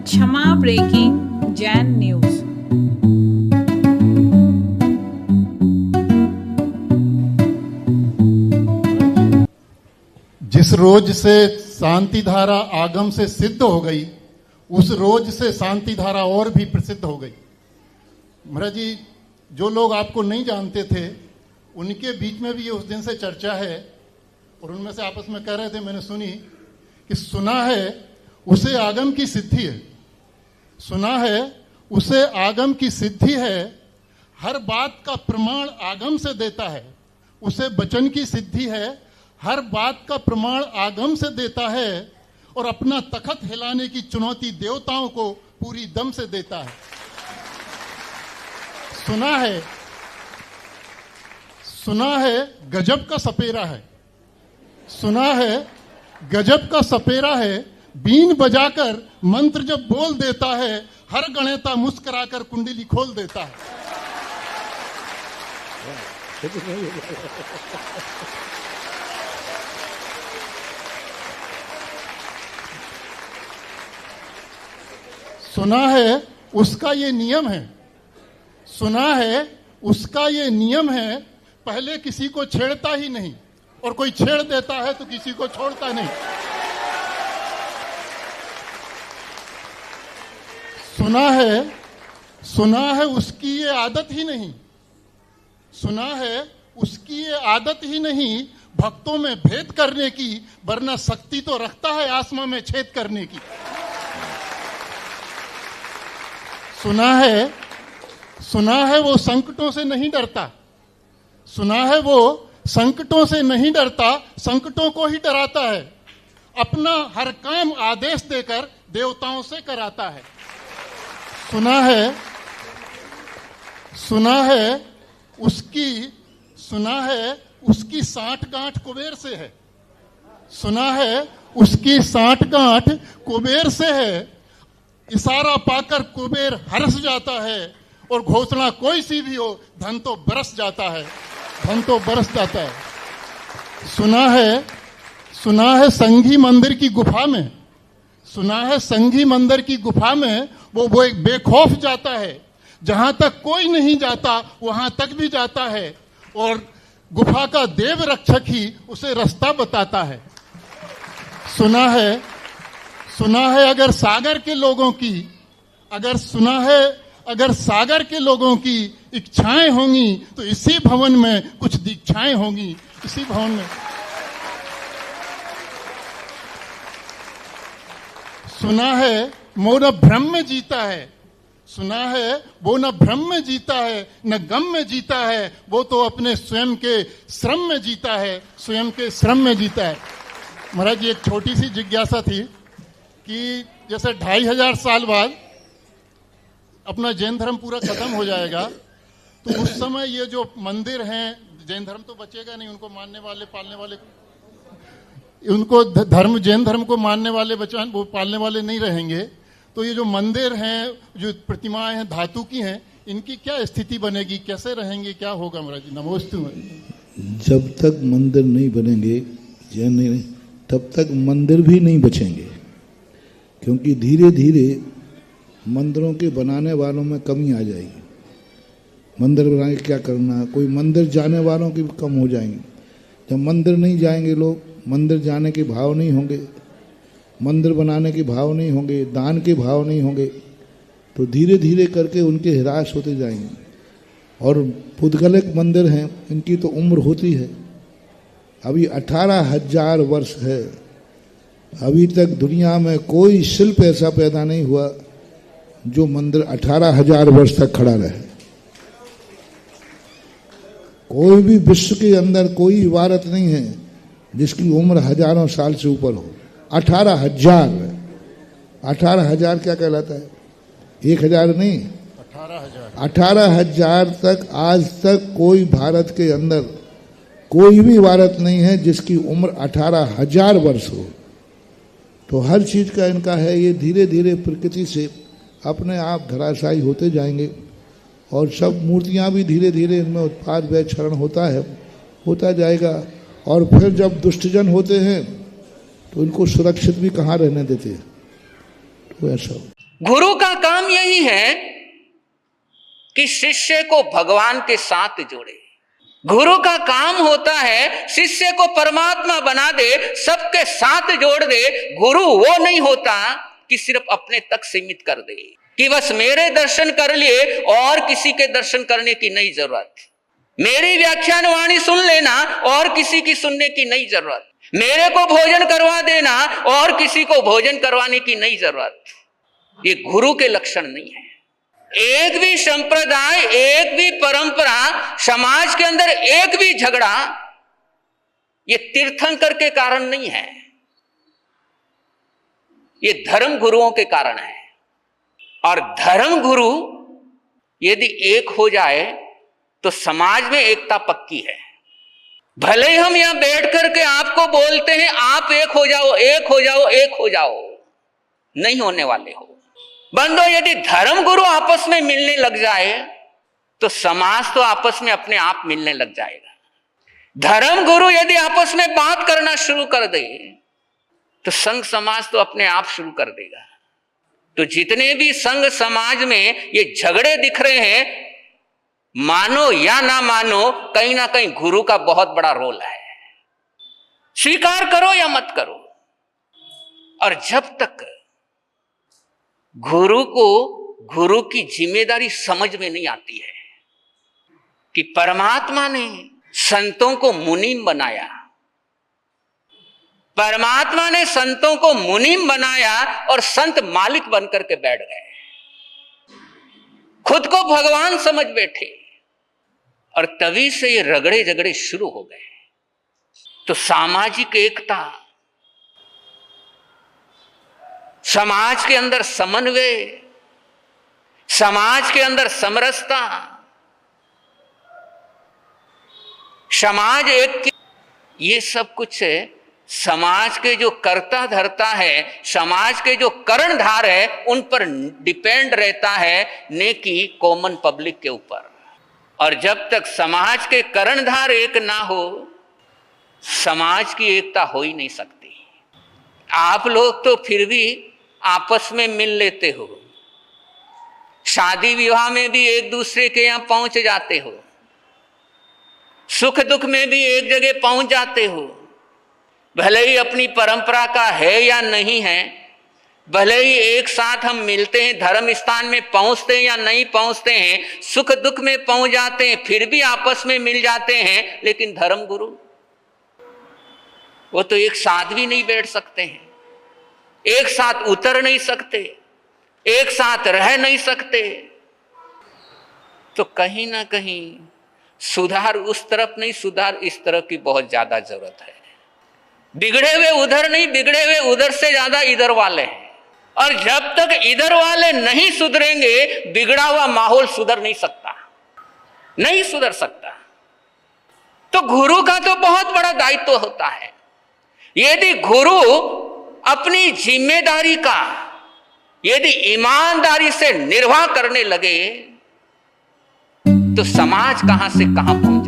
क्षमा breaking Jain news. जिस रोज से शांति धारा आगम से सिद्ध हो गई, उस रोज से शांति धारा और भी प्रसिद्ध हो गई। महाराज जी, जो लोग आपको नहीं जानते थे उनके बीच में भी ये उस दिन से चर्चा है, और उनमें से आपस में कह रहे थे, मैंने सुनी कि सुना है उसे आगम की सिद्धि है, सुना है उसे आगम की सिद्धि है, हर बात का प्रमाण आगम से देता है, उसे वचन की सिद्धि है, हर बात का प्रमाण आगम से देता है, और अपना तखत हिलाने की चुनौती देवताओं को पूरी दम से देता है। सुना है गजब का सपेरा है, सुना है गजब का सपेरा है, बीन बजाकर मंत्र जब बोल देता है, हर गणेता मुस्कुराकर कुंडली खोल देता है। सुना है उसका ये नियम है, सुना है उसका ये नियम है, पहले किसी को छेड़ता ही नहीं, और कोई छेड़ देता है तो किसी को छोड़ता नहीं। सुना है उसकी ये आदत ही नहीं, सुना है उसकी ये आदत ही नहीं, भक्तों में भेद करने की, वरना शक्ति तो रखता है आसमां में छेद करने की। सुना है वो संकटों से नहीं डरता, सुना है वो संकटों से नहीं डरता, संकटों को ही डराता है, अपना हर काम आदेश देकर देवताओं से कराता है। सुना है उसकी साठगांठ कुबेर से है, सुना है उसकी साठगांठ कुबेर से है, इशारा पाकर कुबेर हर्ष जाता है, और घोषणा कोई सी भी हो, धन तो बरस जाता है, धन तो बरस जाता है। सुना है संघी मंदिर की गुफा में, सुना है संघी मंदिर की गुफा में वो एक बेखौफ जाता है, जहां तक कोई नहीं जाता वहां तक भी जाता है, और गुफा का देव रक्षक ही उसे रास्ता बताता है। सुना है अगर सागर के लोगों की, अगर सागर के लोगों की इच्छाएं होंगी तो इसी भवन में कुछ दीक्षाएं होंगी, इसी भवन में। सुना है वो न भ्रम में जीता है, सुना है वो न भ्रम में जीता है, न गम में जीता है, वो तो अपने स्वयं के श्रम में जीता है, स्वयं के श्रम में जीता है। महाराज जी, एक छोटी सी जिज्ञासा थी कि जैसे 2500 साल बाद अपना जैन धर्म पूरा खत्म हो जाएगा, तो उस समय ये जो मंदिर हैं, जैन धर्म तो बचेगा नहीं, उनको मानने वाले पालने वाले, उनको जैन धर्म को मानने वाले वो पालने वाले नहीं रहेंगे, तो ये जो मंदिर हैं, जो प्रतिमाएं हैं धातु की हैं, इनकी क्या स्थिति बनेगी, कैसे रहेंगे, क्या होगा? महाराज जी नमोस्तु। जब तक मंदिर नहीं बनेंगे जैन नहीं, तब तक मंदिर भी नहीं बचेंगे, क्योंकि धीरे धीरे मंदिरों के बनाने वालों में कमी आ जाएगी। मंदिर बनाने क्या करना, कोई मंदिर जाने वालों की भी कम हो जाएंगे। जब मंदिर नहीं जाएंगे लोग, मंदिर जाने के भाव नहीं होंगे, मंदिर बनाने के भाव नहीं होंगे, दान के भाव नहीं होंगे, तो धीरे धीरे करके उनके हिरास होते जाएंगे। और पुद्गलिक मंदिर हैं, इनकी तो उम्र होती है, अभी 18,000 वर्ष है, अभी तक दुनिया में कोई शिल्प ऐसा पैदा नहीं हुआ जो मंदिर 18,000 वर्ष तक खड़ा रहे। कोई भी विश्व के अंदर कोई इबारत नहीं है जिसकी उम्र हजारों साल से ऊपर हो। 18,000 18,000 क्या कहलाता है? 1,000 नहीं, 18,000 तक आज तक कोई भारत के अंदर कोई भी इबारत नहीं है जिसकी उम्र 18,000 वर्ष हो। तो हर चीज का इनका है, ये धीरे धीरे प्रकृति से अपने आप धराशायी होते जाएंगे, और सब मूर्तियां भी धीरे धीरे इनमें उत्पाद व्यय क्षरण होता जाएगा। और फिर जब दुष्टजन होते हैं तो इनको सुरक्षित भी कहाँ रहने देते हैं, तो ऐसा गुरु का काम यही है कि शिष्य को भगवान के साथ जोड़े। गुरु का काम होता है शिष्य को परमात्मा बना दे, सबके साथ जोड़ दे। गुरु वो नहीं होता कि सिर्फ अपने तक सीमित कर दे, कि बस मेरे दर्शन कर लिए और किसी के दर्शन करने की नहीं जरूरत, मेरी व्याख्यान वाणी सुन लेना और किसी की सुनने की नहीं जरूरत, मेरे को भोजन करवा देना और किसी को भोजन करवाने की नहीं जरूरत। ये गुरु के लक्षण नहीं है। एक भी संप्रदाय, एक भी परंपरा, समाज के अंदर एक भी झगड़ा ये तीर्थंकर के कारण नहीं है, ये धर्म गुरुओं के कारण है। और धर्म गुरु यदि एक हो जाए तो समाज में एकता पक्की है। भले ही हम यहां बैठ करके आपको बोलते हैं आप एक हो जाओ, एक हो जाओ, एक हो जाओ, नहीं होने वाले हो। बंदो, यदि धर्म गुरु आपस में मिलने लग जाए तो समाज तो आपस में अपने आप मिलने लग जाएगा। धर्म गुरु यदि आपस में बात करना शुरू कर दे तो संघ समाज तो अपने आप शुरू कर देगा। तो जितने भी संघ समाज में ये झगड़े दिख रहे हैं, मानो या ना मानो, कहीं ना कहीं गुरु का बहुत बड़ा रोल है। स्वीकार करो या मत करो। और जब तक गुरु को गुरु की जिम्मेदारी समझ में नहीं आती है कि परमात्मा ने संतों को मुनीम बनाया, परमात्मा ने संतों को मुनीम बनाया और संत मालिक बनकर के बैठ गए, खुद को भगवान समझ बैठे, और तभी से ये रगड़े झगड़े शुरू हो गए। तो सामाजिक एकता, समाज के अंदर समन्वय, समाज के अंदर समरसता, समाज एक, ये सब कुछ समाज के जो कर्ता धर्ता है, समाज के जो कर्णधार है, उन पर डिपेंड रहता है, ने की कॉमन पब्लिक के ऊपर। और जब तक समाज के कर्णधार एक ना हो, समाज की एकता हो ही नहीं सकती। आप लोग तो फिर भी आपस में मिल लेते हो, शादी विवाह में भी एक दूसरे के यहां पहुंच जाते हो, सुख दुख में भी एक जगह पहुंच जाते हो। भले ही अपनी परंपरा का है या नहीं है, भले ही एक साथ हम मिलते हैं, धर्म स्थान में पहुंचते हैं या नहीं पहुंचते हैं, सुख दुख में पहुंच जाते हैं, फिर भी आपस में मिल जाते हैं। लेकिन धर्म गुरु, वो तो एक साथ भी नहीं बैठ सकते हैं, एक साथ उतर नहीं सकते, एक साथ रह नहीं सकते। तो कहीं ना कहीं सुधार उस तरफ नहीं, सुधार इस तरफ की बहुत ज्यादा जरूरत है। बिगड़े हुए उधर नहीं, बिगड़े हुए उधर से ज्यादा इधर वाले हैं। और जब तक इधर वाले नहीं सुधरेंगे, बिगड़ा हुआ माहौल सुधर नहीं सकता, नहीं सुधर सकता। तो गुरु का तो बहुत बड़ा दायित्व होता है। यदि गुरु अपनी जिम्मेदारी का यदि ईमानदारी से निर्वाह करने लगे तो समाज कहां से कहां पहुंच